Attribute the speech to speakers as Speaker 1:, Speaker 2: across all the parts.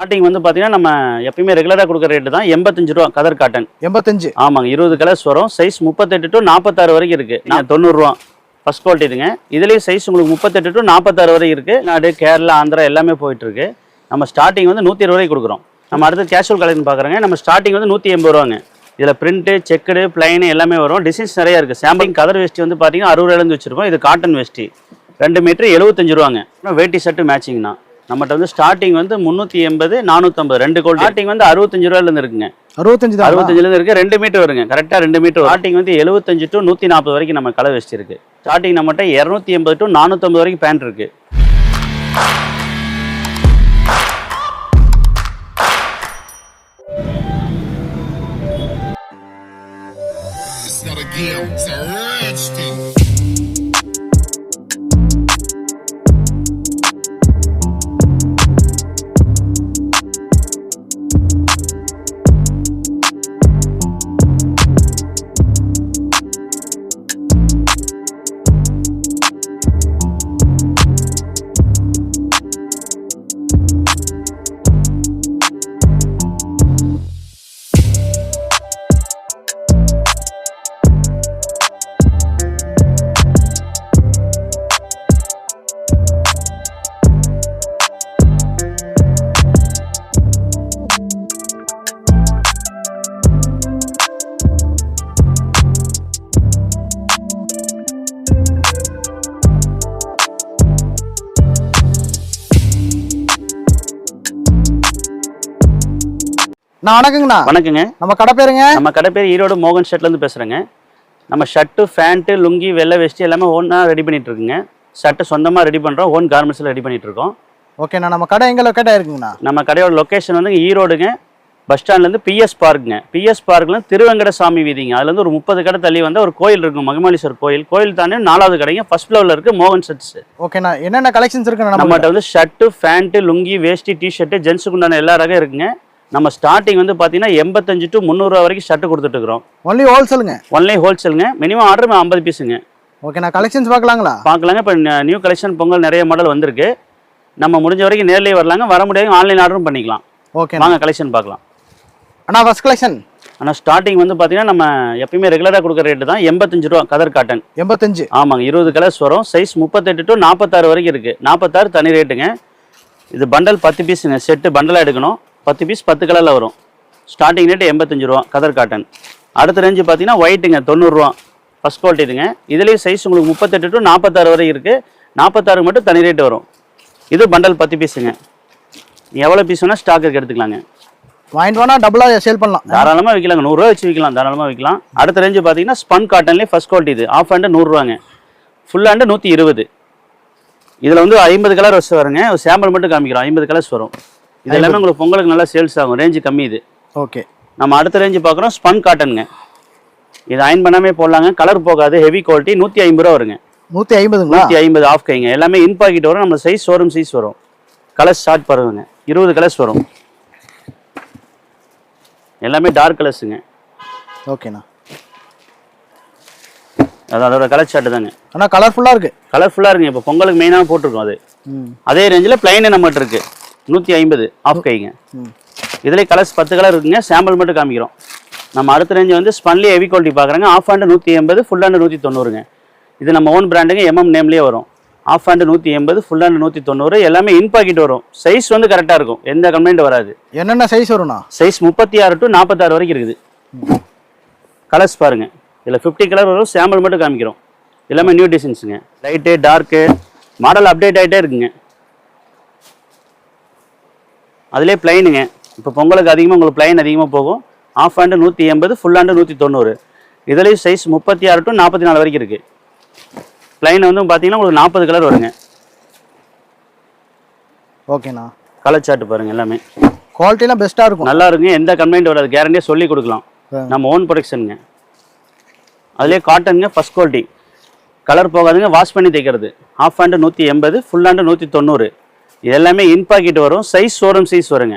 Speaker 1: Starting வந்து பார்த்தீங்கன்னா நம்ம எப்பயுமே ரெகுலராக கொடுக்குற ரேட்டு தான் 85 ரூபா கதர் காட்டன்.
Speaker 2: 85.
Speaker 1: ஆமாங்க, 20 கலர்ஸ் வரும். சைஸ் 38 to 46 வரைக்கும் இருக்கு. 90 ரூபா ஃபர்ஸ்ட் குவாலிட்டி இதுங்க. இதுலேயும் சைஸ் உங்களுக்கு 38 to 46 வரைக்கும் இருக்கு. நாடு கேரளா ஆந்திரா எல்லாமே போயிட்டு இருக்கு. நம்ம ஸ்டார்டிங் வந்து 120 ரூபாய்க்கு கொடுக்குறோம். நம்ம அடுத்து கேஷுவல் கலெக்ஷன் பார்க்குறோங்க. நம்ம ஸ்டார்டிங் வந்து 180 ரூபாங்க. இதில் பிரிண்ட்டு செக்குடு பிளைனு எல்லாமே வரும். டிசைன்ஸ் நிறையா இருக்குது. சாம்பிங் கதர் வேஷ்டி வந்து பார்த்தீங்கன்னா 60 ரூபாயிலேருந்து வச்சுருக்கோம். இது காட்டன் வேஷ்டி 2 மீட்டர் 75 ரூபாங்க. வேட்டி ஷர்ட்டு மேட்சிங்னா நம்மகிட்ட வந்து ஸ்டார்டிங் வந்து 380 450 2 குவாலிட்டி. ஸ்டார்டிங் வந்து 65 ரூபாயிலேருந்து இருக்குங்க. 65 இருக்கு. 2 மீட்டர் வருங்க. கரெக்டாக 2 மீட்டர். ஸ்டார்டிங் வந்து 75 to 140 வரைக்கும் நம்ம கலர் வேஷ்டி இருக்குது. ஸ்டார்டிங் நம்மகிட்ட 280 to 450 வரைக்கும் பேண்ட் இருக்குது.
Speaker 3: It's a rich thing.
Speaker 2: வணக்கங்கண்ணா.
Speaker 1: வணக்கங்க.
Speaker 2: நம்ம கடை பேருங்க?
Speaker 1: நம்ம கடை பேர் ஈரோடு மோகன் ஷர்ட்லேருந்து பேசுகிறேங்க. நம்ம ஷர்ட்டு ஃபேண்ட்டு லுங்கி வெள்ளை வேஷ்டி எல்லாமே ஓனாக ரெடி பண்ணிட்டு இருக்குங்க. ஷர்ட்டு சொந்தமாக ரெடி பண்ணுறோம். ஓன் கார்மெண்ட்ஸில் ரெடி பண்ணிட்டு இருக்கோம்.
Speaker 2: ஓகேண்ணா. நம்ம கடை எங்கே லொக்கேட் ஆயிருக்குங்கண்ணா?
Speaker 1: நம்ம கடையோட லொக்கேஷன் வந்து ஈரோடுங்க. பஸ் ஸ்டாண்ட்லேருந்து பிஎஸ் பார்க்குங்க. பிஎஸ் பார்க்லேருந்து திருவெங்கடசாமி வீதிங்க. அதுலேருந்து ஒரு 30 கடை தள்ளி வந்து ஒரு கோயில் இருக்கும், மகிமாலீஸ்வரர் கோயில். கோயில் தானே 4வது கடைங்க. ஃபர்ஸ்ட் ஃப்ளோரில் இருக்குது மோகன் ஷர்ட்ஸ்.
Speaker 2: ஓகேண்ணா. என்னென்ன கலெக்ஷன்ஸ் இருக்குண்ணா?
Speaker 1: நம்மகிட்ட வந்து ஷர்ட்டு ஃபேண்ட்டு லுங்கி வேஷ்டி டிஷர்ட்டு ஜென்ஸுக்கு உண்டான எல்லா ரகம் இருக்குங்க. நம்ம ஸ்டார்டிங் வந்து பார்த்தீங்கன்னா 85 to 300 ரூபா வரைக்கும் ஷர்ட் கொடுத்துட்டு இருக்கிறோம்.
Speaker 2: ஒன்லி ஹோல்சேலுங்க?
Speaker 1: ஒன்லி ஹோல்சேலுங்க. மினிமம் ஆர்டர் 50 பீஸுங்க.
Speaker 2: ஓகேண்ணா. கலெக்ஷன்ஸ் பார்க்கலாங்களா?
Speaker 1: பார்க்கலாங்க. இப்போ நியூ கலெக்ஷன் பொங்கல் நிறைய மாடல் வந்திருக்கு. நம்ம முடிஞ்ச வரைக்கும் நேர்லேயே வரலாங்க. வர முடியாது ஆன்லைன் ஆர்டரும் பண்ணிக்கலாம்.
Speaker 2: ஓகே,
Speaker 1: வாங்க கலெக்ஷன் பார்க்கலாம்.
Speaker 2: அண்ணா ஃபர்ஸ்ட் கலெக்ஷன்.
Speaker 1: ஆனால் ஸ்டார்டிங் வந்து பார்த்தீங்கன்னா நம்ம எப்பயுமே ரெகுலராக கொடுக்குற ரேட்டு தான் 85 ரூபா கதர் காட்டன்.
Speaker 2: 85.
Speaker 1: ஆமாங்க, 20 கலர்ஸ் வரும். சைஸ் 38 to 46 வரைக்கும் இருக்குது. 46 தனி ரேட்டுங்க. இது பண்டல் 10 பீஸுங்க. செட்டு பண்டலாக எடுக்கணும். 10 பீஸ் 10 கலரில் வரும். ஸ்டார்டிங் ரேட்டு 85 ரூபா கதர் காட்டன். அடுத்த ரேஞ்சு பார்த்தீங்கன்னா ஒயிட்டுங்க 90 ரூபா ஃபர்ஸ்ட் குவாலிட்டி இதுங்க. இதுலேயும் சைஸ் உங்களுக்கு 38 to 46 வரை இருக்குது. 46 மட்டும் தனி ரேட்டு வரும். இது பண்டல் 10 பீஸுங்க. எவ்வளோ பீஸ் வேணால் ஸ்டாக்கு எடுத்துக்கலாங்க.
Speaker 2: வாங்கிட்டு வேணா டபுளாக சேல் பண்ணலாம்.
Speaker 1: தாராளமாக விற்கலாங்க. 100 ரூபா வச்சு விற்கலாம். தாராளமாக விற்கலாம். அடுத்த ரேஞ்சு பார்த்தீங்கன்னா ஸ்பன் காட்டன்லேயே ஃபர்ஸ்ட் குவாலிட்டி இது. ஆஃப் ஹேண்டு 100 ரூபாங்க. Full hand 120. இதில் வந்து 50 கலர் வச்சு வருங்க. ஒரு சாம்பிள் மட்டும் காமிக்கிறோம். 50 கலர்ஸ் வரும். இது எல்லாமே உங்களுக்கு பொங்கலுக்கு நல்லா சேல்ஸ் ஆகும். ரேஞ்சு கம்மி இது.
Speaker 2: ஓகே.
Speaker 1: நம்ம அடுத்த ரேஞ்சு பார்க்குறோம் ஸ்பன் காட்டனுங்க. இது அயன் பண்ணாமே போடலாங்க. கலர் போகாது. ஹெவி குவாலிட்டி 150 ரூபா வருங்க.
Speaker 2: 150ங்களா?
Speaker 1: 150 ஆஃப் கைங்க. எல்லாமே இன் பாக்கெட் வரும். நம்ம சைஸ் ஷோரூம் சைஸ் வரும். கலர்ஸ் ஸ்டார்ட் பண்ணுங்க. 20 கலர்ஸ் வரும். எல்லாமே டார்க் கலர்ஸுங்க.
Speaker 2: ஓகேண்ணா.
Speaker 1: அதோட கலர் ஷார்ட் தாங்க.
Speaker 2: ஆனால் கலர்ஃபுல்லாக இருக்குது.
Speaker 1: கலர்ஃபுல்லாக இருக்குங்க. இப்போ பொங்கலுக்கு மெயினாக போட்டிருக்கோம். அது அதே ரேஞ்சில் பிளைனே நம்மகிட்ட இருக்கு. 150 ஆஃப் கைங்க. இதுலேயே கலர்ஸ் 10 கலர் இருக்குங்க. சாம்பிள் மட்டும் காமிக்கிறோம். நம்ம அடுத்த ரேஞ்சு வந்து ஸ்பன்லி ஹெவி குவாலிட்டி பார்க்குறாங்க. ஆஃப் ஹேண்டு 180, ஃபுல் ஹேண்டு 190ங்க. இது நம்ம ஓன் பிராண்டுங்க. நேம்லேயே வரும். Half hand 180, full hand 190. எல்லாமே இன் பாக்கெட் வரும். சைஸ் வந்து கரெக்டாக இருக்கும். எந்த கம்ப்ளைண்ட் வராது.
Speaker 2: என்னென்ன சைஸ் வரும்ண்ணா? சைஸ்
Speaker 1: 36 to 46 வரைக்கும் இருக்குது. கலர்ஸ் பாருங்க. இதில் 50 கலர் வரும். சாம்பிள் மட்டும் காமிக்கிறோம். எல்லாமே நியூ டிசைன்ஸுங்க. லைட்டு டார்க்கு மாடல் அப்டேட் ஆகிட்டே இருக்குங்க. அதிலே பிளைனுங்க. இப்போ பொங்கலுக்கு அதிகமாக உங்களுக்கு பிளைன் அதிகமாக போகும். Of hand 180, full hand 190. இதுலேயும் சைஸ் 36 to 44 வரைக்கும் இருக்குது. பிளைன் வந்து பார்த்தீங்கன்னா உங்களுக்கு 40 கலர் வருங்க.
Speaker 2: ஓகேண்ணா.
Speaker 1: கலர் சார்ட் பாருங்கள். எல்லாமே
Speaker 2: குவாலிட்டிலாம் பெஸ்ட்டாக இருக்கும்.
Speaker 1: நல்லா இருக்குங்க. எந்த கம்ப்ளைண்ட் வராது. கேரண்டியாக சொல்லி கொடுக்கலாம். நம்ம ஓன் ப்ரொடக்ஷனுங்க. அதுலேயே காட்டனுங்க ஃபர்ஸ்ட் குவாலிட்டி. கலர் போகாதுங்க. வாஷ் பண்ணி தைக்கிறது. Of hand 180, full hand 190. இது எல்லாமே இன் பாக்கெட் வரும். சைஸ் ஷோரூம் சைஸ் வருங்க.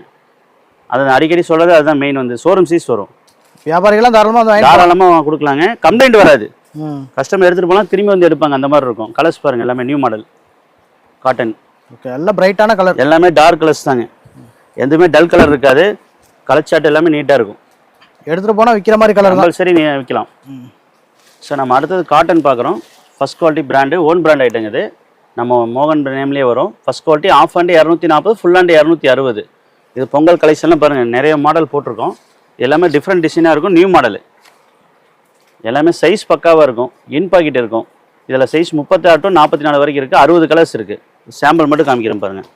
Speaker 1: அதை அடிக்கடி சொல்கிறது அதுதான் மெயின். வந்து ஷோரூம் சைஸ் வரும். வியாபாரிகளாம் தாராளமாக கொடுக்கலாங்க. கம்ப்ளைண்ட் வராது. கஸ்டமர் எடுத்துகிட்டு போனால் திரும்பி வந்து எடுப்பாங்க. அந்த மாதிரி இருக்கும். கலர்ஸ் பாருங்கள். எல்லாமே நியூ மாடல் காட்டன்.
Speaker 2: ஓகே. எல்லாம் பிரைட்டான கலர்.
Speaker 1: எல்லாமே டார்க் கலர்ஸ் தாங்க. எதுவுமே டல் கலர் இருக்காது. கலர் சார்ட் எல்லாமே நீட்டாக இருக்கும்.
Speaker 2: எடுத்துகிட்டு போனால் விற்கிற மாதிரி கலர் தான்.
Speaker 1: கம்பல்சரி நீ விற்கலாம். ஸோ நம்ம அடுத்தது காட்டன் பார்க்குறோம். First quality brand, own brand ஐட்டங்க இது. நம்ம மோகன் நேம்லேயே வரும். First quality half hand 240, full hand 260. இது பொங்கல் கலெக்ஷன்லாம் பாருங்கள், நிறைய மாடல் போட்டிருக்கோம். எல்லாமே டிஃப்ரெண்ட் டிசைனாக இருக்கும், நியூ மாடலு. எல்லாமே சைஸ் பக்காவாக இருக்கும், இன் பாக்கெட் இருக்கும். இதில் சைஸ் 36 to 44 வரைக்கும் இருக்குது. 60 கலர்ஸ் இருக்குது. சாம்பிள் மட்டும் காமிக்கிறேன் பாருங்கள்.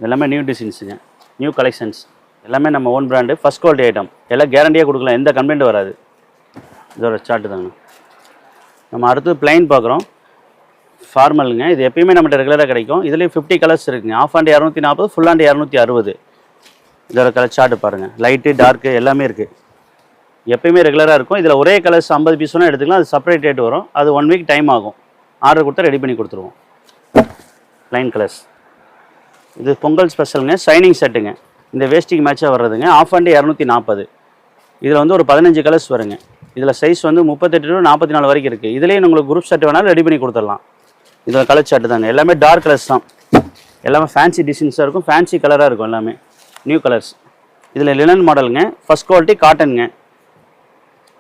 Speaker 1: எல்லாமே நியூ டிசைன்ஸுங்க, நியூ கலெக்ஷன்ஸ். எல்லாமே நம்ம own brand, first quality item. எல்லாம் கேரண்டியாக கொடுக்கலாம், எந்த கம்ப்ளைண்ட் வராது. இதோட சார்ட்டு தாங்க. நம்ம அடுத்து பிளைன் பார்க்குறோம். ஃபார்மலுங்க. இது எப்பயுமே நம்மகிட்ட ரெகுலராக கிடைக்கும். இதுலேயும் 50 கலர்ஸ் இருக்குங்க. Of hand 240, full hand 260. இதோட கலர் சார்ட்டு பாருங்கள். லைட்டு டார்க்கு எல்லாமே இருக்குது. எப்பயுமே ரெகுலராக இருக்கும். இதில் ஒரே கலர்ஸ் 50 பீஸ் வேணால் எடுத்துக்கலாம். அது செப்பரேட் ரேட் வரும். அது 1 வீக் டைம் ஆகும். ஆர்டர் கொடுத்தா ரெடி பண்ணி கொடுத்துருவோம். Line colours. இது பொங்கல் ஸ்பெஷலுங்க. ஷைனிங் செட்டுங்க. இந்த வேஸ்டிங் மேட்சாக வர்றதுங்க. Of hand 240. இதில் வந்து ஒரு 15 கலர்ஸ் வருங்க. இதில் சைஸ் வந்து 38 to 44 வரைக்கும் இருக்குது. இதுலேயும் உங்களுக்கு குரூப் செட் வேணாலும் ரெடி பண்ணி கொடுத்துடலாம். இதில் கலர் சார்ட்டு தாங்க. எல்லாமே டார்க் கலர்ஸ் தான். எல்லாமே ஃபேன்சி டிசைன்ஸாக இருக்கும், ஃபேன்சி கலராக இருக்கும். எல்லாமே நியூ கலர்ஸ். இதில் லினன் மாடலுங்க. ஃபஸ்ட் குவாலிட்டி காட்டனுங்க.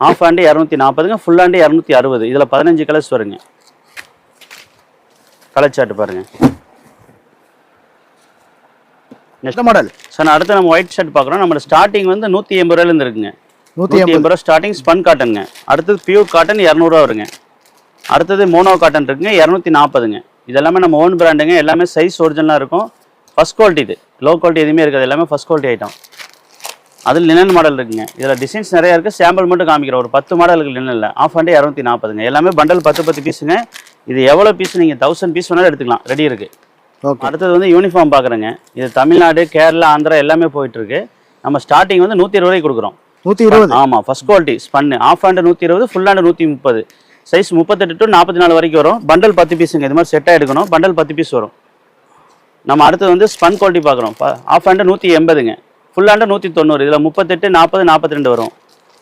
Speaker 1: ஆஃப் ஹேண்டு 240ங்க, ஃபுல் ஹேண்டு 260. இதில் 15 கலர்ஸ் வருங்க. கலர் சார்ட்டு பாருங்கள். நெக்ஸ்ட் மாடல் சார், அடுத்து நம்ம ஒயிட் ஷர்ட் பார்க்குறோம். நம்மளோட ஸ்டார்டிங் வந்து 180 ரூபாயிலேருந்து இருக்குங்க. 180 ரூபா ஸ்டார்டிங். ஸ்பன் காட்டனுங்க. அடுத்தது பியூர் காட்டன் 200 ரூபா வருங்க. அடுத்தது மோனோ காட்டன் இருக்குங்க, 240ங்க. இதெல்லாமே நம்ம ஓன் பிராண்டுங்க. எல்லாமே சைஸ் ஒரிஜினலாக இருக்கும். First quality. இது லோ குவாலிட்டி எதுவுமே இருக்காது. எல்லாமே ஃபஸ்ட் குவாலிட்டி ஐட்டம். அதில் லினன் மாடல் இருக்குங்க. இதில் டிசைன்ஸ் நிறையா இருக்குது. சாம்பிள் மட்டும் காமிக்கிறோம். ஒரு 10 மாடல் இருக்குது லினனில். Of hand 240ங்க. எல்லாமே பண்டல் 10 பீஸுங்க. இது எவ்வளோ பீஸ் நீங்கள் 1000 பீஸ் வேணாலும் எடுத்துக்கலாம், ரெடி இருக்குது.
Speaker 2: ஓகே.
Speaker 1: அடுத்தது வந்து யூனிஃபார்ம் பார்க்குறேங்க. இது தமிழ்நாடு, கேரளா, ஆந்திரா எல்லாமே போயிட்டுருக்கு. நம்ம ஸ்டார்டிங் வந்து 120 ரூபாய்க்கு கொடுக்குறோம்.
Speaker 2: 120?
Speaker 1: ஆமாம். First quality spun. Half hand 120, full hand 130. Size 38 to 44 வரைக்கும் வரும். பண்டல் 10 பீஸுங்க. இது மாதிரி செட்டாக எடுக்கணும். பண்டல் 10 பீஸ் வரும். நம்ம அடுத்தது வந்து ஸ்பன் குவாலிட்டி பார்க்குறோம். ஆஃப் ஹேண்டு 180ங்க, ஃபுல் ஹேண்டு 190. இதில் 38, 40, 42 வரும்.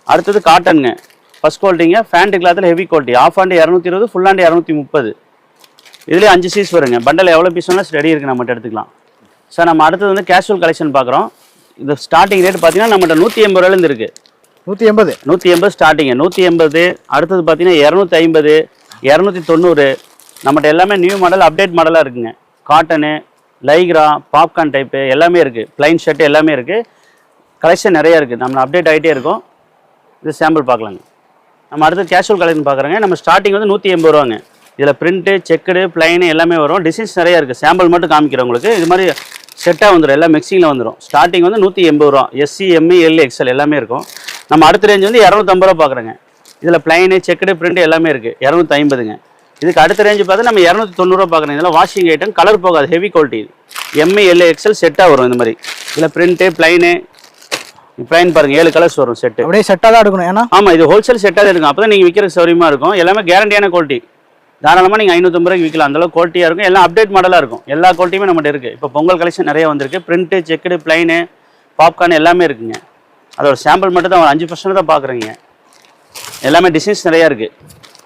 Speaker 1: அடுத்தது காட்டனுங்க. ஃபஸ்ட் குவாலிட்டிங்க. ஃபேண்ட் கிளாத்தில் heavy quality. Half hand 220, full hand 230. இதுலேயே 5 சீஸ் வருங்க. பண்டல் எவ்வளோ பீஸ் வேணாலும் ரெடி இருக்குது, நம்மகிட்ட எடுத்துக்கலாம். சார் நம்ம அடுத்தது வந்து கேஷுவல் கலெக்ஷன் பார்க்குறோம். இது ஸ்டார்டிங் ரேட் பார்த்தீங்கன்னா நம்மகிட்ட 180 ரூபாயிலேருந்து இருக்குது. 180 ஸ்டார்டிங்கு. 180. அடுத்தது பார்த்தீங்கன்னா 250, 290. நம்மகிட்ட எல்லாமே நியூ மாடல், அப்டேட் மாடலாக இருக்குங்க. காட்டனு, லைக்ரா, பாப்கார்ன் டைப்பு எல்லாமே இருக்குது. ப்ளைன் ஷர்ட் எல்லாமே இருக்குது. கலெக்ஷன் நிறையா இருக்குது. நம்ம அப்டேட் ஆகிட்டே இருக்கும். இது சாம்பிள் பார்க்கலாங்க. நம்ம அடுத்து கேஷுவல் கலெக்ஷன் பார்க்குறோங்க. நம்ம ஸ்டார்டிங் வந்து 180 ரூபாங்க. இதில் பிரிண்ட்டு, செக்குடு, ப்ளைனு எல்லாமே வரும். டிசைன்ஸ் நிறையா இருக்குது. சாம்பிள் மட்டும் காமிக்கிறேன் உங்களுக்கு. இது மாதிரி செட்டாக வந்துடும். எல்லாம் மிக்சிங்கில் வந்துடும். ஸ்டார்டிங் வந்து 180 ரூபா. எஸ்சி, எம்இ, எல், எக்ஸ்எல் எல்லாமே இருக்கும். நம்ம அடுத்த ரேஞ்ச் வந்து 250 ரூபா பார்க்குறேங்க. இதில் ப்ளைனு, செக்குடு, பிரிண்ட் எல்லாமே இருக்குது. 250ங்க. இதுக்கு அடுத்த ரேஞ்சு பார்த்து நம்ம 290 ரூபா பார்க்குறேன். இதெல்லாம் வாஷிங் ஐட்டம், கலர் போகாது, heavy quality. M, L, XL செட்டாக வரும். இந்த மாதிரி இதில் பிரிண்ட்டு, ப்ளைனு பாருங்கள் 7 கலர்ஸ் வரும் செட்டு.
Speaker 2: அப்படியே செட்டாக தான் எடுக்கணும். ஏன்னா
Speaker 1: ஆமாம், இது ஹோல்சேல் செட்டாக தான் இருக்கும். அப்போ தான் நீங்கள் விற்கிற சௌரியமாக இருக்கும். எல்லாமே கேரண்டியான குவாலிட்டி. தாராளமாக நீங்கள் 550 ரூபாய்க்கு விற்கலாம். அந்தளவு குவாலிட்டியாக இருக்கும். எல்லாம் அப்டேட் மாடலாக இருக்கும். எல்லா குவாலிட்டியுமே நம்மகிட்ட இருக்குது. இப்போ பொங்கல் கலெக்ஷன் நிறைய வந்திருக்கு. பிரிண்ட்டு, செக்குடு, ப்ளைனு, பாப்கார்ன் எல்லாமே இருக்குங்க. அதோட சாம்பிள் மட்டும் தான் 5% தான் பார்க்குறீங்க. எல்லாமே டிசைன்ஸ் நிறையா இருக்குது.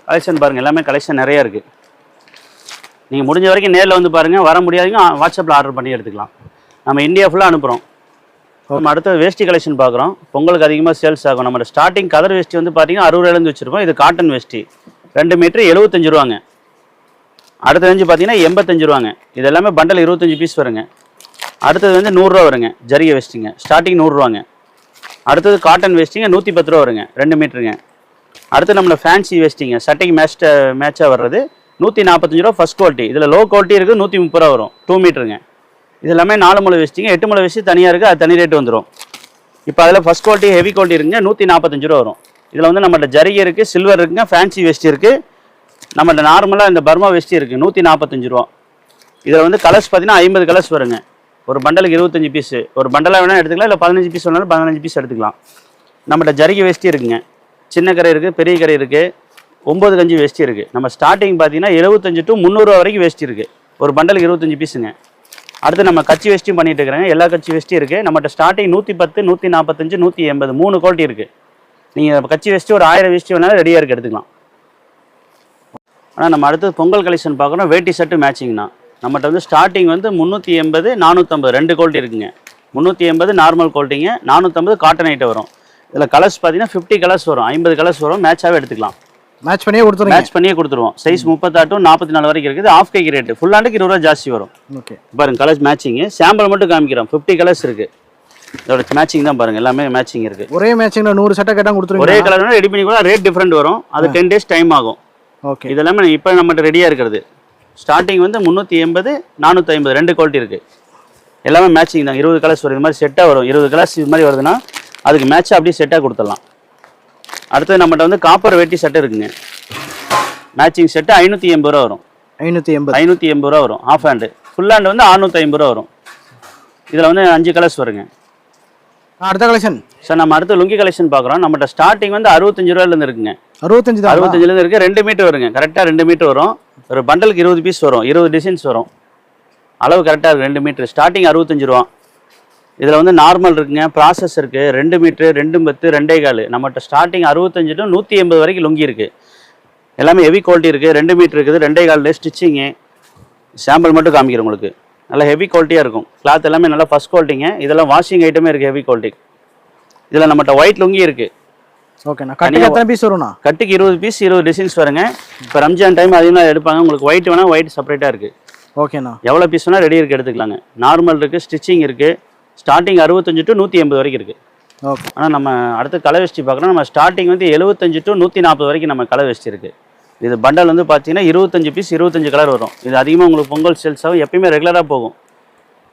Speaker 1: கலெக்ஷன் பாருங்கள். எல்லாமே கலெக்ஷன் நிறையா இருக்குது. நீங்கள் முடிஞ்ச வரைக்கும் நேரில் வந்து பாருங்கள். வர முடியாதீங்க, வாட்ஸ்அப்பில் ஆர்டர் பண்ணி எடுத்துக்கலாம். நம்ம இந்தியா ஃபுல்லாக அனுப்புகிறோம். நம்ம அடுத்த வேஷ்டி கலெக்ஷன் பார்க்குறோம். பொங்கலுக்கு அதிகமாக சேல்ஸ் ஆகும். நம்ம ஸ்டார்டிங் கதர் வேஷ்டி வந்து பார்த்தீங்கன்னா 60 ரூபாயிலேருந்து வச்சுருக்கோம். இது காட்டன் வேஷ்டி. 2 மீட்டர் 75 ரூபாங்க. அடுத்த ரேஞ்சு பார்த்தீங்கன்னா 85 ரூபாங்க. இது எல்லாமே பண்டல் 25 பீஸ் வருங்க. அடுத்தது வந்து 100 ரூபா வருங்க. ஜரிகை வேஷ்டிங்க. ஸ்டார்டிங் 100 ரூபாங்க. அடுத்தது காட்டன் வேஷ்டிங்க 110 ரூபா வருங்க. 2 மீட்டருங்க. அடுத்து நம்மள ஃபேன்சி வேஷ்டிங்க. சட்டைக்கு மேட்சாக வர்றது 145 ரூபா ஃபஸ்ட் குவாலிட்டி. இதில் லோ குவாலிட்டி இருக்குது, 130 ரூபா வரும். 2 மீட்டருங்க. இது எல்லாமே 4 முளை வேஷ்டிங்க. 8 முளை வேஷ்டி தனியாக இருக்குது, அது தனி ரேட்டு வந்துடும். இப்போ அதில் ஃபஸ்ட் குவாலிட்டி ஹெவி குவாலிட்டி இருக்குங்க, 145 ரூபா வரும். இதில் வந்து நம்மகிட்ட ஜரிகை இருக்குது, சில்வர் இருக்குங்க, ஃபேன்சி வேஷ்டி இருக்குது. நம்மகிட்ட நார்மலாக இந்த பர்மா வேஷ்டி இருக்குது, 145 ரூபா. இதில் வந்து கலர்ஸ் பார்த்தீங்கன்னா 50 கலர்ஸ் வருங்க. ஒரு பண்டலுக்கு 25 பீஸு. ஒரு பண்டலாக வேணால் எடுத்துக்கலாம், இல்லை 15 பீஸ் வேணாலும் 15 பீஸ் எடுத்துக்கலாம். நம்மகிட்ட ஜரிகை வேஷ்டி இருக்குங்க. சின்ன கரை இருக்குது, பெரிய கரை இருக்குது, 9 கஞ்சி வேஷ்டி இருக்குது. நம்ம ஸ்டார்டிங் பார்த்தீங்கன்னா 75 to 300 ரூபா வரைக்கும் வேஷ்டி இருக்குது. ஒரு பண்டலுக்கு 25 பீஸுங்க. அடுத்து நம்ம கச்சி வேஷ்டியும் பண்ணிட்டு இருக்கிறாங்க. எல்லா கச்சி வேஷ்டியும் இருக்குது. நம்மகிட்ட ஸ்டார்டிங் 110, 145, 180 3 குவாலிட்டி இருக்குது. நீங்கள் கச்சி வேஷ்டி ஒரு 1000 வேஷ்டி வேணாலும் ரெடியாக இருக்குது, எடுத்துக்கலாம். ஆனால் நம்ம அடுத்து பொங்கல் கலெக்ஷன் பார்க்குறோம். வேட்டி ஷர்ட்டு மேட்சிங்னா நம்மகிட்ட வந்து ஸ்டார்டிங் வந்து 380 450 ரெண்டு குவாலிட்டி இருக்குங்க. 380 நார்மல் குவாலிட்டிங்க, 450 காட்டன் ஐட்டம் வரும். இதில் கலர்ஸ் பார்த்தீங்கன்னா 50 கலர்ஸ் வரும், 50 கலர்ஸ் வரும், மேட்சாகவே எடுத்துக்கலாம்.
Speaker 2: மேட்ச் பண்ணியே கொடுத்துருங்க.
Speaker 1: மேட்ச் பண்ணியே கொடுத்துருவோம். சைஸ் 38 44 வரைக்கும் இருக்குது. ஆஃப் கைக்கு ரேட்டு ஃபுல் ஹேண்டுக்கு 20 ரூபா ஜாஸ்தி வரும்.
Speaker 2: ஓகே
Speaker 1: பாருங்க கலர்ஸ் மேட்சிங்கு, சாம்பிள் மட்டும் காமிக்கிறோம். 50 கலர்ஸ் இருக்குது. இதோட மேட்சிங் தான் பாருங்க, எல்லாமே மேட்சிங் இருக்குது.
Speaker 2: ஒரே மேட்சிங்ல 100 சட்டை கேட்டால் கொடுத்துருங்க.
Speaker 1: ஒரே கலர் ரெடி பண்ணி கூட ரேட் டிஃப்ரெண்ட் வரும். அது 10 days டைம் ஆகும்.
Speaker 2: ஓகே
Speaker 1: இதெல்லாமே இப்போ நம்மகிட்ட ரெடியாக இருக்கிறது. ஸ்டார்டிங் வந்து 380 450 ரெண்டு குவாலிட்டி இருக்குது. எல்லாமே மேட்சிங் தான். 20 கலர்ஸ் வரும். இது மாதிரி செட்டாக வரும். 20 கலர்ஸ் இது மாதிரி வருதுன்னா அதுக்கு மேட்சாக அப்படியே செட்டாக கொடுத்துடலாம். அடுத்தது நம்மகிட்ட வந்து காப்பர் வேட்டி செட்டு இருக்குங்க. மேட்சிங் செட்டு 580 ரூபா வரும். 580 ரூபா வரும். Half hand. ஃபுல் ஹேண்டு வந்து 650 ரூபா வரும். இதில் வந்து 5 கலர்ஸ் வருங்க.
Speaker 2: அடுத்த கலெக்ஷன்
Speaker 1: சார் நம்ம அடுத்த லுங்கி கலெக்ஷன் பார்க்குறோம். நம்மகிட்ட ஸ்டார்டிங் வந்து 65 ரூபாயிலேருந்து இருக்குங்க.
Speaker 2: 65 தான்.
Speaker 1: 65லேருந்து இருக்குது. 2 மீட்டர் வருங்க. கரெக்டாக 2 மீட்டர் வரும். ஒரு பண்டலுக்கு 20 பீஸ் வரும். 20 டிசைன்ஸ் வரும். அளவு கரெக்டாக இருக்குது. 2 மீட்டர் ஸ்டார்டிங் 65 ரூபா. இதில் வந்து நார்மல் இருக்குங்க, ப்ராசஸ் இருக்குது. 2 மீட்ரு 2 10 2 1/4. நம்மகிட்ட ஸ்டார்டிங் 65 to 180 வரைக்கும் லுங்கி இருக்குது. எல்லாமே ஹெவி குவாலிட்டி இருக்குது. 2 மீட்டர் இருக்குது. 2 1/4 ஸ்டிச்சிங்கு. சாம்பிள் மட்டும் காமிக்கிறேன் உங்களுக்கு. நல்லா ஹெவி குவாலிட்டியாக இருக்கும். கிளாத் எல்லாமே நல்லா ஃபஸ்ட் குவாலிட்டிங்க. இதெல்லாம் வாஷிங் ஐட்டமே இருக்குது ஹெவி குவாலிட்டி. இதில் நம்மகிட்ட ஒயிட் லுங்கி இருக்குது.
Speaker 2: ஓகேண்ணா. கட்டிக்கு எத்தனை பீஸ் வரும்ண்ணா?
Speaker 1: கட்டிக்கு 20 பீஸ் 20 டிசைன்ஸ் வருங்க. இப்போ ரம்ஜான் டைம் அதிகமாக எடுப்பாங்க. உங்களுக்கு ஒயிட் வேணால் ஒயிட் செப்பரேட்டாக இருக்குது.
Speaker 2: ஓகேண்ணா.
Speaker 1: எவ்வளோ பீஸ் வேணால் ரெடி இருக்குது எடுத்துக்கலாங்க. நார்மல் இருக்குது, ஸ்டிச்சிங் இருக்குது. ஸ்டார்டிங் 65 to 180 வரைக்கும் இருக்குது.
Speaker 2: ஓகே.
Speaker 1: ஆனால் நம்ம அடுத்து கலை வெஸ்டி பார்க்குறோம். நம்ம ஸ்டார்டிங் வந்து 75 to 140 வரைக்கும் நம்ம கலை வெஸ்டி இருக்குது. இது பண்டல் வந்து பார்த்தீங்கன்னா 25 பீஸ் 25 கலர் வரும். இது அதிகமாக உங்களுக்கு பொங்கல் சேல்ஸ் ஆகும். எப்பயுமே ரெகுலராக போகும்.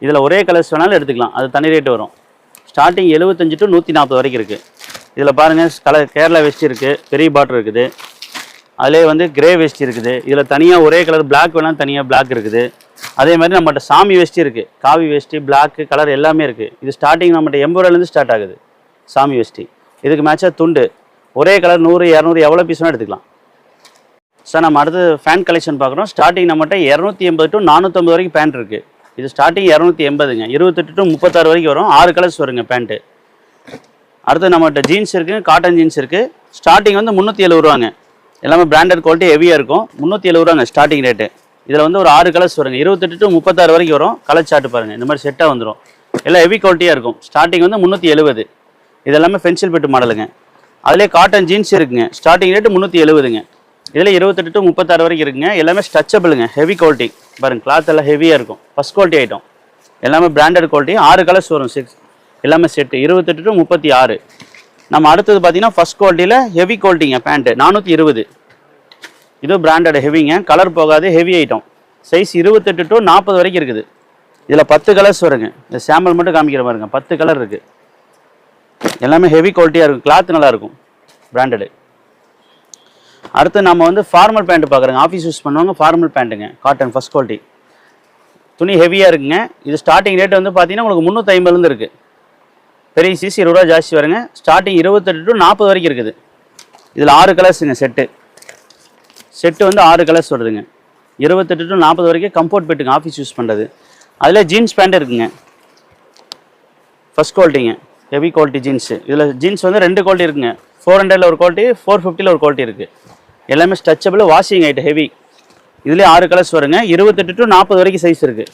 Speaker 1: இதில் ஒரே கலர்ஸ் வேணாலும் எடுத்துக்கலாம். அது தனி ரேட்டு வரும். ஸ்டார்டிங் 75 to 140 வரைக்கும் இருக்குது. இதில் பாருங்கள் கேரளா வெஸ்டி இருக்குது, பெரிய பாட்டர் இருக்குது. அதிலே வந்து கிரே வெஸ்டி இருக்குது. இதில் தனியாக ஒரே கலர் பிளாக் வேணாலும் தனியாக பிளாக் இருக்குது. அதே மாதிரி நம்மகிட்ட சாமி வெஸ்டி இருக்குது. காவி வெஸ்டி, பிளாக்கு கலர் எல்லாமே இருக்குது. இது ஸ்டார்டிங் நம்மகிட்ட 80 ரூபாயிலேருந்து ஸ்டார்ட் ஆகுது சாமி வெஸ்டி. இதுக்கு மேட்சாக துண்டு ஒரே கலர் 100 200 எவ்வளோ பீஸ் வேணால் எடுத்துக்கலாம். சார் நம்ம அடுத்து ஃபேன் கலெக்ஷன் பார்க்குறோம். ஸ்டார்டிங் நம்மகிட்ட 280 to 450 வரைக்கும் பேண்ட் இருக்குது. இது ஸ்டார்டிங் 280ங்க. 28 to 36 வரைக்கும் வரும். 6 கலர்ஸ் வருங்க பேண்ட்டு. அடுத்து நம்மகிட்ட ஜீன்ஸ் இருக்குது, காட்டன் ஜீன்ஸ் இருக்குது. ஸ்டார்டிங் வந்து 370 ரூபாங்க. எல்லாமே பிராண்டட் குவாலிட்டி ஹெவியாக இருக்கும். 370 ரூபாங்க ஸ்டார்டிங் ரேட்டு. இதில் வந்து ஒரு 6 கலர்ஸ் வருங்க. 28 to 36 வரைக்கும் வரும். கலர் சார்ட்டு பாருங்கள். இந்த மாதிரி செட்டாக வந்துடும். எல்லாம் ஹெவி குவாலிட்டியாக இருக்கும். ஸ்டார்டிங் வந்து 370. இது எல்லாமே பென்சில் பெட்டு மாடலுங்க. அதிலே காட்டன் ஜீன்ஸ் இருக்குங்க. ஸ்டார்டிங் ரேட்டு 370ங்க. இதில் 28 to 36 வரைக்கும் இருக்குங்க. எல்லாமே ஸ்ட்ரெச்சபிளுங்க, ஹெவி குவாலிட்டி. பாருங்கள் கிளாத் எல்லாம் ஹெவியாக இருக்கும். First quality item. எல்லாமே பிராண்டட் குவாலிட்டி. 6 கலர்ஸ் வரும். 6 எல்லாமே செட்டு. 28 to 36. நம்ம அடுத்தது பார்த்தீங்கன்னா ஃபஸ்ட் குவாலிட்டியில் ஹெவி குவாலிட்டிங்க. பேண்ட்டு 420. இது பிராண்டட் ஹெவிங்க. கலர் போகாது, ஹெவி ஐட்டம். சைஸ் 28 to 40 வரைக்கும் இருக்குது. இதில் 10 கலர்ஸ் வருங்க. இந்த சாம்பிள் மட்டும் காமிக்கிற பாருங்க. 10 கலர் இருக்குது. எல்லாமே ஹெவி குவாலிட்டியாக இருக்கும். கிளாத் நல்லாயிருக்கும், பிராண்டடு. அடுத்து நம்ம வந்து ஃபார்மல் பேண்ட்டு பார்க்குறோங்க. ஆஃபீஸ் யூஸ் பண்ணுவாங்க. ஃபார்மல் பேண்ட்டுங்க, காட்டன் ஃபஸ்ட் குவாலிட்டி. துணி ஹெவியாக இருக்குங்க. இது ஸ்டார்டிங் ரேட் வந்து பார்த்தீங்கன்னா உங்களுக்கு 350லேருந்து இருக்குது. பெரிய சீஸ் 20 ரூபா ஜாஸ்தி வருங்க. ஸ்டார்டிங் 28 to 40 வரைக்கும் இருக்குது. இதில் 6 கலர்ஸுங்க செட்டு. செட்டு வந்து 6 கலர்ஸ் வருதுங்க. 28 to 40 வரைக்கும் கம்ஃபர்ட் பெட்டுங்க, ஆஃபீஸ் யூஸ் பண்ணுறது. அதில் ஜீன்ஸ் பேண்ட் இருக்குங்க. ஃபஸ்ட் குவாலிட்டிங்க, ஹெவி குவாலிட்டி ஜீன்ஸு. இதில் ஜீன்ஸ் வந்து 2 குவாலிட்டி இருக்குங்க. 400ல் ஒரு குவாலிட்டி, 450ல் ஒரு குவாலிட்டி இருக்குது. எல்லாமே ஸ்ட்ரெச்சபிள், வாஷிங் ஐட்டம் ஹெவி. இதுலேயே 6 கலர்ஸ் வருங்க. 28 to 40 வரைக்கும் சைஸ் இருக்குது.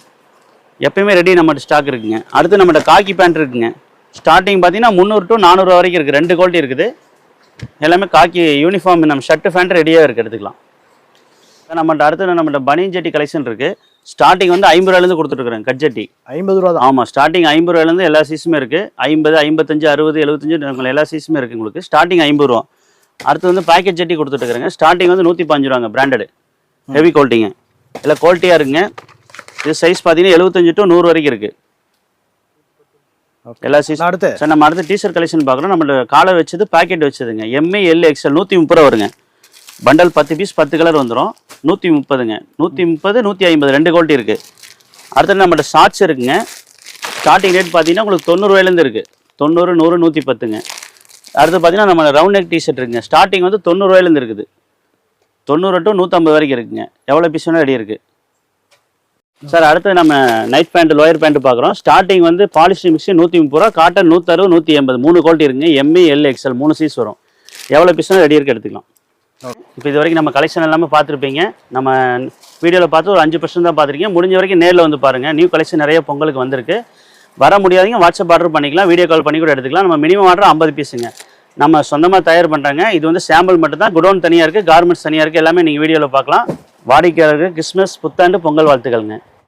Speaker 1: எப்பயுமே ரெடி நம்மகிட்ட ஸ்டாக் இருக்குங்க. அடுத்து நம்மகிட்ட காக்கி பேண்ட் இருக்குங்க. ஸ்டார்டிங் பார்த்தீங்கன்னா 300 to 400 ரூபா வரைக்கும் இருக்குது. 2 குவாலிட்டி இருக்குது. எல்லாமே காக்கி யூனிஃபார்ம் நம்ம ஷர்ட்டு ஃபேண்ட் ரெடியாக இருக்குது, எடுத்துக்கலாம். நம்மகிட்ட அடுத்து நம்மகிட்ட பனியன் ஜட்டி கலெக்ஷன் இருக்குது. ஸ்டார்டிங் வந்து 50 ரூபாயிலேருந்து கொடுத்துட்ருக்குறேன். கட் ஜட்டி 50 ரூபா தான். ஆமாம், ஸ்டார்டிங் 50 ரூபாயிலேருந்து எல்லா சீஸுமே இருக்குது. 50 55 60 75 எல்லா சீஸுமே இருக்குது உங்களுக்கு. ஸ்டார்டிங் 50 ரூபா. அடுத்து வந்து பேக்கெட் ஜட்டி கொடுத்துட்ருக்குறேங்க. ஸ்டார்டிங் வந்து 115 ரூபாங்க. பிராண்டடு ஹெவி குவாலிட்டிங்க. எல்லாம் குவாலிட்டியாக இருக்குங்க. இது சைஸ் பார்த்தீங்கன்னா 75 to 100 வரைக்கும் இருக்குது. எல்லா சீஸும். அடுத்து சார் நம்ம அடுத்து டீஷர்ட் கலெக்ஷன் பார்க்குறோம். நம்மளோட காலை வச்சது பேக்கெட் வச்சதுங்க. எம்ஏ எல் எக்ஸ்எல் 130 ரூபா வருங்க. பண்டல் 10 பீஸ் 10 கலர் வந்துடும். 130ங்க. 130 150 2 குவாலிட்டி இருக்குது. அடுத்து நம்மகிட்ட ஷார்ட்ஸ் இருக்குங்க. ஸ்டார்டிங் ரேட் பார்த்தீங்கன்னா உங்களுக்கு 90 ரூபாயிலேருந்து இருக்குது. 90 100 110ங்க. அடுத்து பார்த்தீங்கன்னா நம்ம ரவுண்ட் நெக் டிஷர்ட் இருக்குங்க. ஸ்டார்டிங் வந்து 90 ரூபாயிலேருந்து இருக்குது. 90 to 150 வரைக்கும் இருக்குங்க. எவ்வளோ பீஸ் வேணால் ரெடி இருக்குது. சார் அடுத்து நம்ம நைட் பேண்ட் லோயர் பேண்ட் பார்க்குறோம். ஸ்டார்டிங் வந்து பாலிஸ்டர் மிக்ஸி 130 ரூபா, காட்டன் 160 180 3 குவாலிட்டி இருக்குங்க. எம்ஏ எல் எக்ஸ்எல் 3 சீஸ் வரும். எவ்வளோ பீஸ் வேணால் ரெடி இருக்குது, எடுத்துக்கலாம். இப்போ இது வரைக்கும் நம்ம கலெக்ஷன் எல்லாமே பார்த்துருப்பீங்க. நம்ம வீடியோவில் பார்த்து ஒரு 5% தான் பார்த்துருக்கீங்க. முடிஞ்ச வரைக்கும் நேரில் வந்து பாருங்கள். நியூ கலெக்ஷன் நிறைய பொங்கலுக்கு வந்திருக்கு. வர முடியாதீங்க, வாட்ஸ்அப் ஆர்டர் பண்ணிக்கலாம், வீடியோ கால் பண்ணி கூட எடுத்துக்கலாம். நம்ம மினிமம் ஆர்டர் 50 பீஸுங்க. நம்ம சொந்தமாக தயார் பண்ணுறாங்க. இது வந்து சாம்பிள் மட்டும் தான். குடோன் தனியாக இருக்குது, கார்மெண்ட்ஸ் தனியாக இருக்குது. எல்லாமே நீங்கள் வீடியோவில் பார்க்கலாம். வாடிக்கையாளருக்கு கிறிஸ்மஸ் புத்தாண்டு பொங்கல் வாழ்த்துக்கள்ங்க.